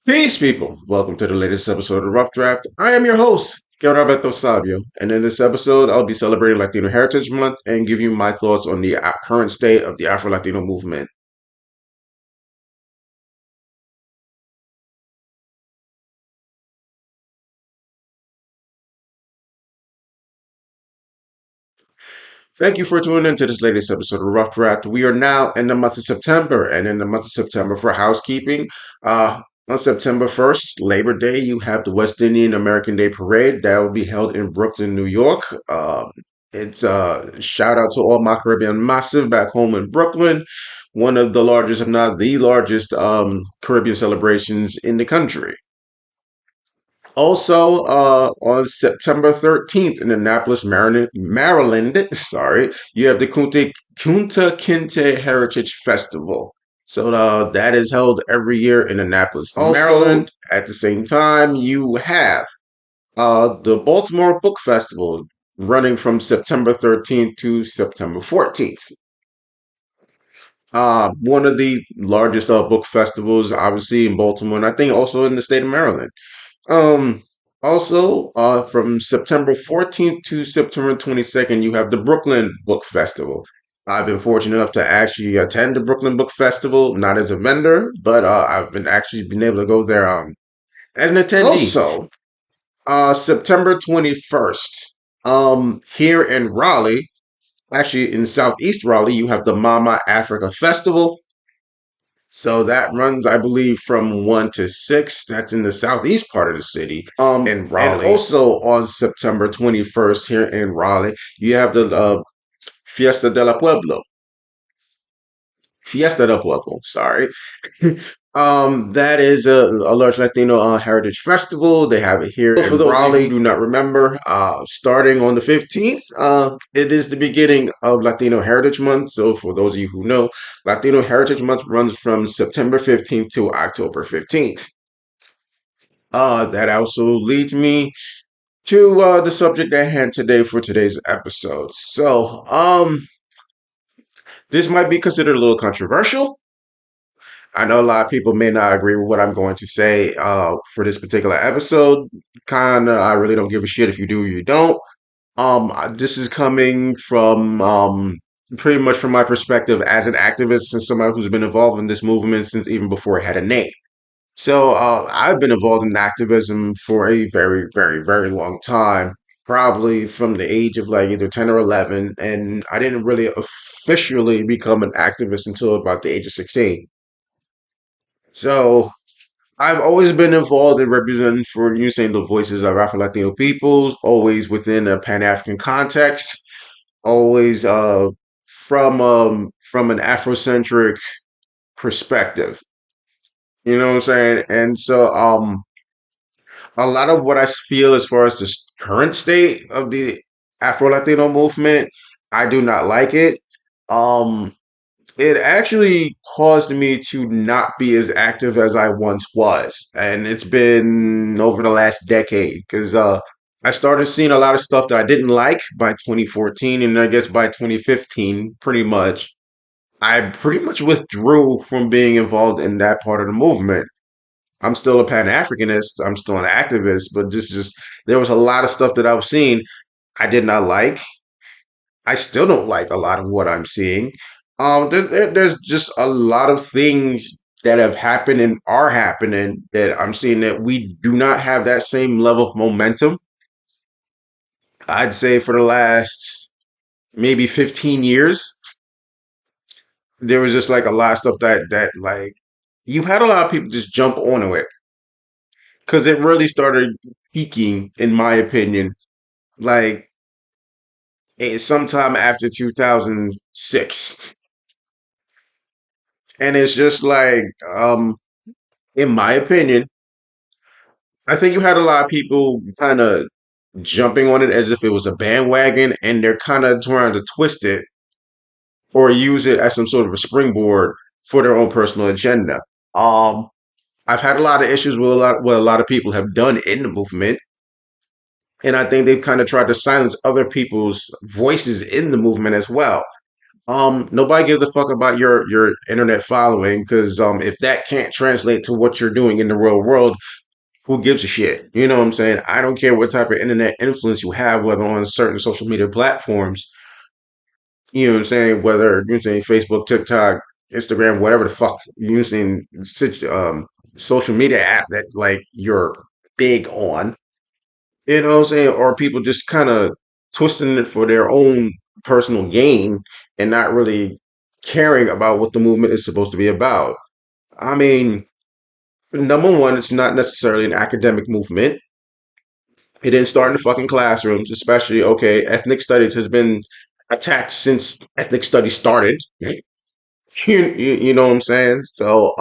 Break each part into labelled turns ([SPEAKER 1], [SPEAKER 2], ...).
[SPEAKER 1] Peace, people. Welcome to the latest episode of Rough Draft. I am your host, Roberto Savio, and in this episode, I'll be celebrating Latino Heritage Month and give you my thoughts on the current state of the Afro Latino movement. Thank you for tuning in to this latest episode of Rough Draft. We are now in the month of September, and in the month of September, for housekeeping, on September 1st, Labor Day, you have the West Indian American Day Parade that will be held in Brooklyn, New York. It's a shout out to all my Caribbean massive back home in Brooklyn, one of the largest, if not the largest, Caribbean celebrations in the country. Also, on September 13th in Annapolis, Maryland, sorry, you have the Kunta Kinte Heritage Festival. So that is held every year in Annapolis, Maryland. At the same time, you have the Baltimore Book Festival running from September 13th to September 14th. One of the largest book festivals, obviously in Baltimore, and I think also in the state of Maryland. Um, Also, from September 14th to September 22nd, you have the Brooklyn Book Festival. I've been fortunate enough to actually attend the Brooklyn Book Festival, not as a vendor, but I've been able to go there as an attendee. Also, September 21st, here in Raleigh, actually in Southeast Raleigh, you have the Mama Africa Festival. So that runs, I believe, from 1 to 6. That's in the southeast part of the city, in Raleigh. And also on September 21st here in Raleigh, you have the Fiesta de la Pueblo. Fiesta del Pueblo, sorry. That is a large Latino heritage festival. They have it here in Raleigh. Who do not remember, starting on the 15th, it is the beginning of Latino Heritage Month. So for those of you who know, Latino Heritage Month runs from September 15th to October 15th. That also leads me to the subject at hand today for today's episode. So, this might be considered a little controversial. I know a lot of people may not agree with what I'm going to say for this particular episode. Kinda, I really don't give a shit if you do or you don't. This is coming from pretty much from my perspective as an activist and somebody who's been involved in this movement since even before it had a name. So I've been involved in activism for a very, very, very long time, probably from the age of like either 10 or 11, and I didn't really officially become an activist until about the age of 16. So I've always been involved in representing for using the voices of Afro Latino peoples, always within a Pan African context, always from an Afrocentric perspective. You know what I'm saying? And so a lot of what I feel as far as the current state of the Afro Latino movement, I do not like it. Um it actually caused me to not be as active as I once was. And it's been over the last decade because I started seeing a lot of stuff that I didn't like by 2014. And I guess by 2015, I pretty much withdrew from being involved in that part of the movement. I'm still a Pan Africanist, I'm still an activist, but there was a lot of stuff that I was seeing I did not like. I still don't like a lot of what I'm seeing. There's just a lot of things that have happened and are happening that I'm seeing that we do not have that same level of momentum. I'd say for the last maybe 15 years, there was just like a lot of stuff that like you had a lot of people just jump onto it because it really started peaking, in my opinion, like sometime after 2006. And it's just like, in my opinion, I think you had a lot of people kind of jumping on it as if it was a bandwagon, and they're kind of trying to twist it or use it as some sort of a springboard for their own personal agenda. Um, I've had a lot of issues with what a lot of people have done in the movement, and I think they've kind of tried to silence other people's voices in the movement as well. Nobody gives a fuck about your internet following because if that can't translate to what you're doing in the real world, who gives a shit? You know what I'm saying? I don't care what type of internet influence you have, whether on certain social media platforms. You know what I'm saying? Whether you're saying Facebook, TikTok, Instagram, whatever the fuck you're using, social media app that like you're big on. You know what I'm saying? Or people just kind of twisting it for their own personal gain and not really caring about what the movement is supposed to be about. I mean, number one, it's not necessarily an academic movement. It didn't start in the fucking classrooms, especially, okay, ethnic studies has been attacked since ethnic studies started. You know what I'm saying? So,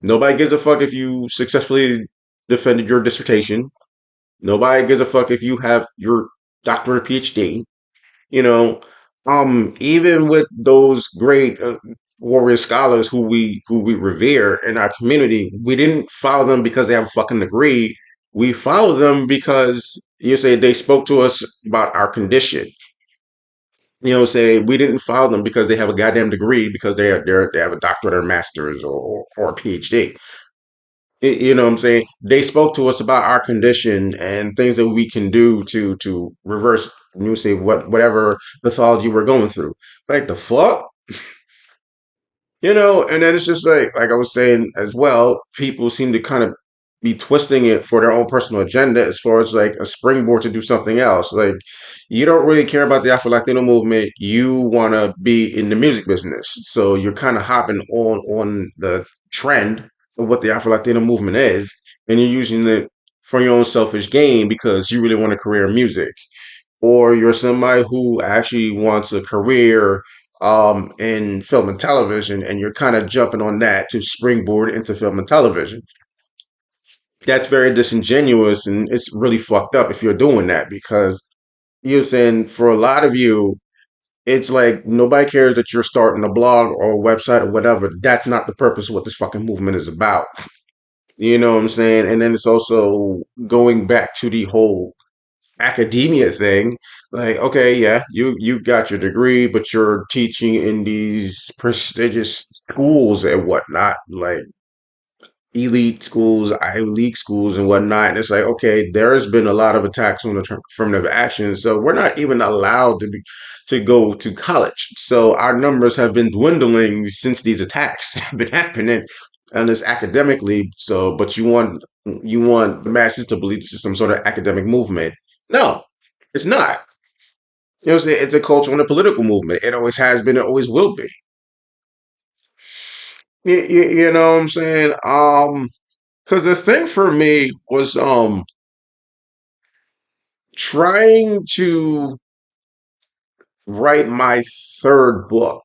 [SPEAKER 1] nobody gives a fuck if you successfully defended your dissertation. Nobody gives a fuck if you have your doctorate or PhD. You know, even with those great warrior scholars who we revere in our community, we didn't follow them because they have a fucking degree. We follow them because you say they spoke to us about our condition. You know, say we didn't follow them because they have a goddamn degree because they have a doctorate or master's or a PhD. You know what I'm saying? They spoke to us about our condition and things that we can do to reverse, you say whatever pathology we're going through. Like the fuck, and then it's just like I was saying as well, people seem to kind of be twisting it for their own personal agenda as far as like a springboard to do something else. Like you don't really care about the Afro Latino movement. You want to be in the music business, so you're kind of hopping on the trend of what the Afro Latino movement is, and you're using it for your own selfish gain because you really want a career in music, or you're somebody who actually wants a career in film and television, and you're kind of jumping on that to springboard into film and television. That's very disingenuous, and it's really fucked up if you're doing that because you're saying for a lot of you, it's like nobody cares that you're starting a blog or a website or whatever. That's not the purpose of what this fucking movement is about. You know what I'm saying? And then it's also going back to the whole academia thing. Like, okay, yeah, you got your degree, but you're teaching in these prestigious schools and whatnot, like elite schools, Ivy League schools, and whatnot. And it's like, okay, there's been a lot of attacks on the affirmative action, so we're not even allowed to go to college. So our numbers have been dwindling since these attacks have been happening, and it's academically. So, but you want the masses to believe this is some sort of academic movement. No, it's not. It's a cultural and a political movement. It always has been. It always will be. You know what I'm saying? Because the thing for me was trying to write my third book.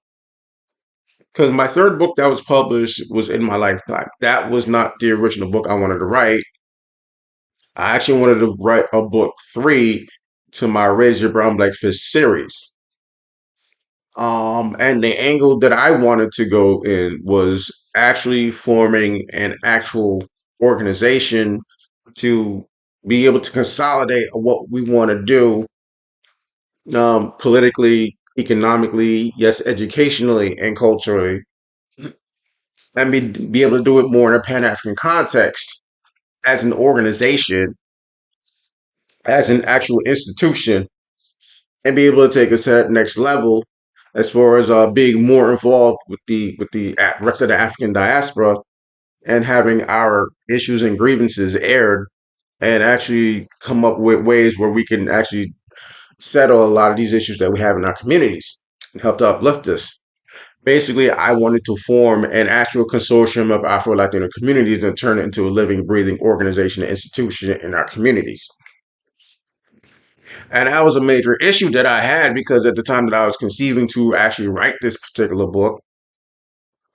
[SPEAKER 1] Because my third book that was published was in my lifetime. That was not the original book I wanted to write. I actually wanted to write a book three to my Raise Your Brown Black Fish series. And the angle that I wanted to go in was actually forming an actual organization to be able to consolidate what we want to do, politically, economically, yes, educationally, and culturally, and be able to do it more in a Pan African context as an organization, as an actual institution, and be able to take us to that next level as far as being more involved with the rest of the African diaspora and having our issues and grievances aired and actually come up with ways where we can actually settle a lot of these issues that we have in our communities and help to uplift us. Basically, I wanted to form an actual consortium of Afro Latino communities and turn it into a living, breathing organization and institution in our communities. And that was a major issue that I had because at the time that I was conceiving to actually write this particular book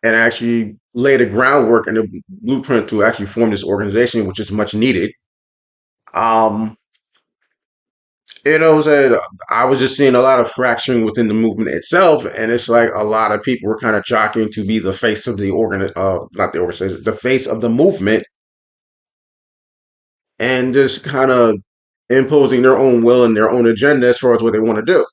[SPEAKER 1] and actually lay the groundwork and the blueprint to actually form this organization, which is much needed. Um, You know what I'm saying? I was just seeing a lot of fracturing within the movement itself, and it's like a lot of people were kind of jockeying to be the face of the not the organization, the face of the movement, and just kind of imposing their own will and their own agenda as far as what they want to do.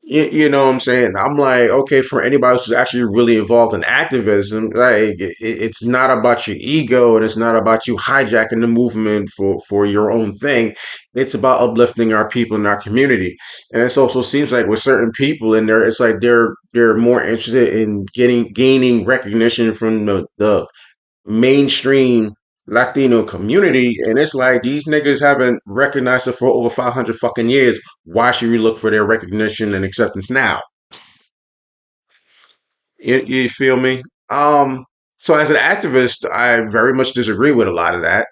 [SPEAKER 1] You know what I'm saying? I'm like, okay, for anybody who's actually really involved in activism, like it's not about your ego and it's not about you hijacking the movement for your own thing. It's about uplifting our people in our community. And it also seems like with certain people in there, it's like they're more interested in gaining recognition from the mainstream Latino community, and it's like these niggas haven't recognized it for over 500 fucking years. Why should we look for their recognition and acceptance now? You feel me? So as an activist, I very much disagree with a lot of that.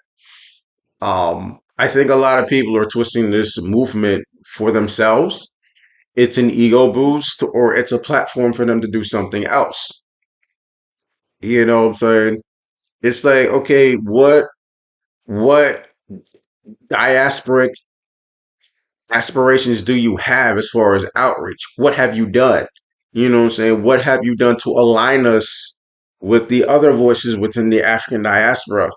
[SPEAKER 1] I think a lot of people are twisting this movement for themselves. It's an ego boost, or it's a platform for them to do something else. You know what I'm saying? It's like, okay, what diasporic aspirations do you have as far as outreach? What have you done? You know what I'm saying? What have you done to align us with the other voices within the African diaspora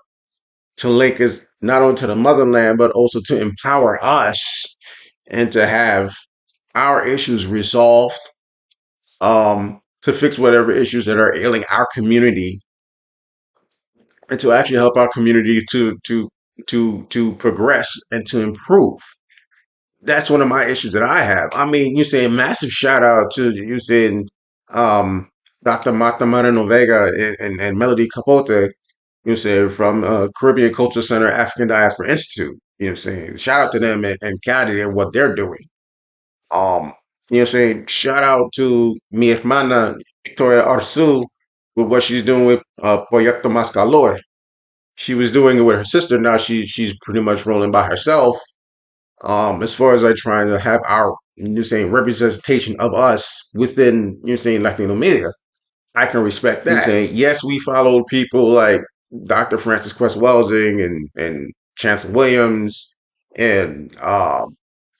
[SPEAKER 1] to link us not only to the motherland, but also to empower us and to have our issues resolved, to fix whatever issues that are ailing our community and to actually help our community to progress and to improve. That's one of my issues that I have. I mean, you say massive shout out to you saying Dr. Marta Moreno Vega and Melody Capote, you say from Caribbean Culture Center African Diaspora Institute. You know what I'm saying? Shout out to them and Cali and what they're doing. Um, you know what I'm saying? Shout out to mi hermana Victoria Arzu with what she's doing with Proyecto Más Calor. She was doing it with her sister. Now she's pretty much rolling by herself, as far as like trying to have our you saying representation of us within you saying Latino media. I can respect that. You saying yes, we followed people like Dr. Francis Quest Welsing and Chancellor Williams and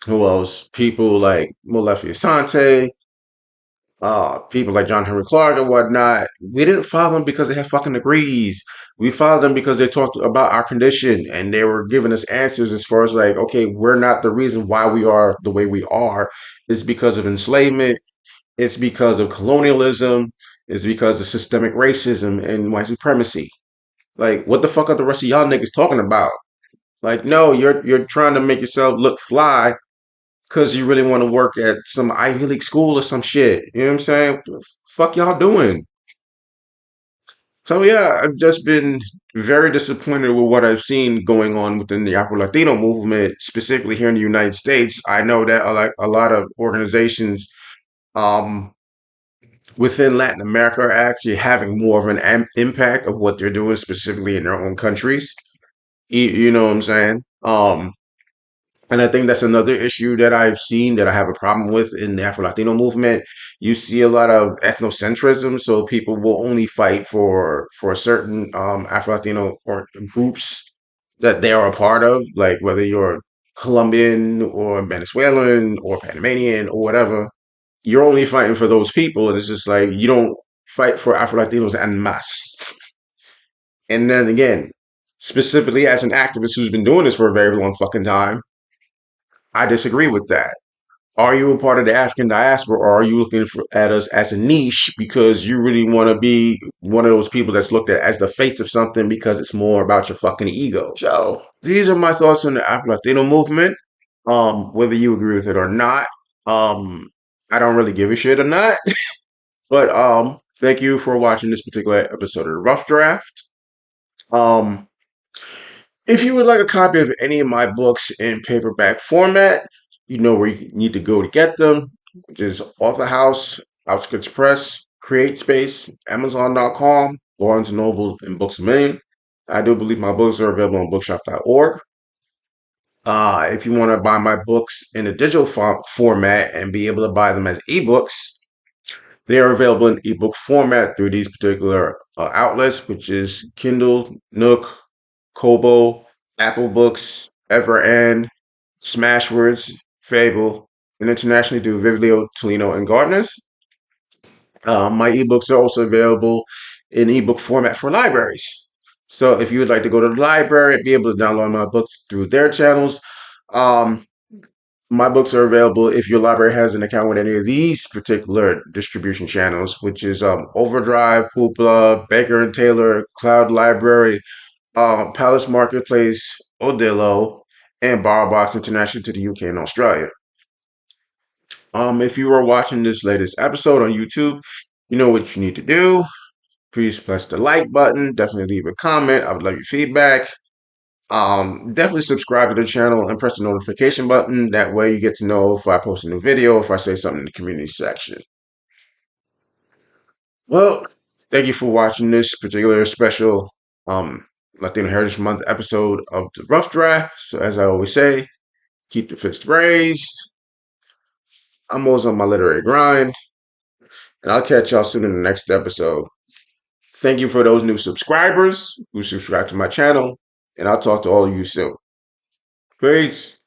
[SPEAKER 1] who else? People like Molefi Asante, people like John Henry Clark and whatnot. We didn't follow them because they had fucking degrees. We followed them because they talked about our condition and they were giving us answers as far as like, okay, we're not the reason why we are the way we are. It's because of enslavement. It's because of colonialism. It's because of systemic racism and white supremacy. Like, what the fuck are the rest of y'all niggas talking about? Like, no, you're trying to make yourself look fly because you really want to work at some Ivy League school or some shit. You know what I'm saying? What the fuck y'all doing? So yeah, I've just been very disappointed with what I've seen going on within the Afro Latino movement, specifically here in the United States. I know that a lot of organizations um, within Latin America are actually having more of an impact of what they're doing specifically in their own countries. You know what I'm saying? And I think that's another issue that I've seen that I have a problem with in the Afro Latino movement. You see a lot of ethnocentrism, so people will only fight for certain Afro Latino or groups that they are a part of, like whether you're Colombian or Venezuelan or Panamanian or whatever. You're only fighting for those people, and it's just like you don't fight for Afro Latinos en masse. And then again, specifically as an activist who's been doing this for a very long fucking time, I disagree with that. Are you a part of the African diaspora, or are you looking at us as a niche because you really want to be one of those people that's looked at as the face of something because it's more about your fucking ego? So these are my thoughts on the Afro Latino movement. Whether you agree with it or not, um, I don't really give a shit or not. But thank you for watching this particular episode of the Rough Draft. Um, if you would like a copy of any of my books in paperback format, you know where you need to go to get them, which is Author House, Outskirts Press, Create Space, Amazon.com, Barnes& and Noble, and Books a Million. I do believe my books are available on bookshop.org. If you want to buy my books in a digital format and be able to buy them as ebooks, they are available in ebook format through these particular outlets, which is Kindle, Nook, Kobo, Apple Books, Everend, Smashwords, Fable, and internationally through Vivilio, Tolino, and Gardeners. My ebooks are also available in ebook format for libraries. So if you would like to go to the library and be able to download my books through their channels, um, my books are available if your library has an account with any of these particular distribution channels, which is Overdrive, Hoopla, Baker and Taylor, Cloud Library, Palace Marketplace, Odillo, and BarBox International to the UK and Australia. If you are watching this latest episode on YouTube, you know what you need to do. Please press the like button. Definitely leave a comment. I would love your feedback. Definitely subscribe to the channel and press the notification button. That way you get to know if I post a new video, if I say something in the community section. Well, thank you for watching this particular special Latino Heritage Month episode of the Rough Draft. So as I always say, keep the fist raised. I'm always on my literary grind, and I'll catch y'all soon in the next episode. Thank you for those new subscribers who subscribe to my channel, and I'll talk to all of you soon. Peace.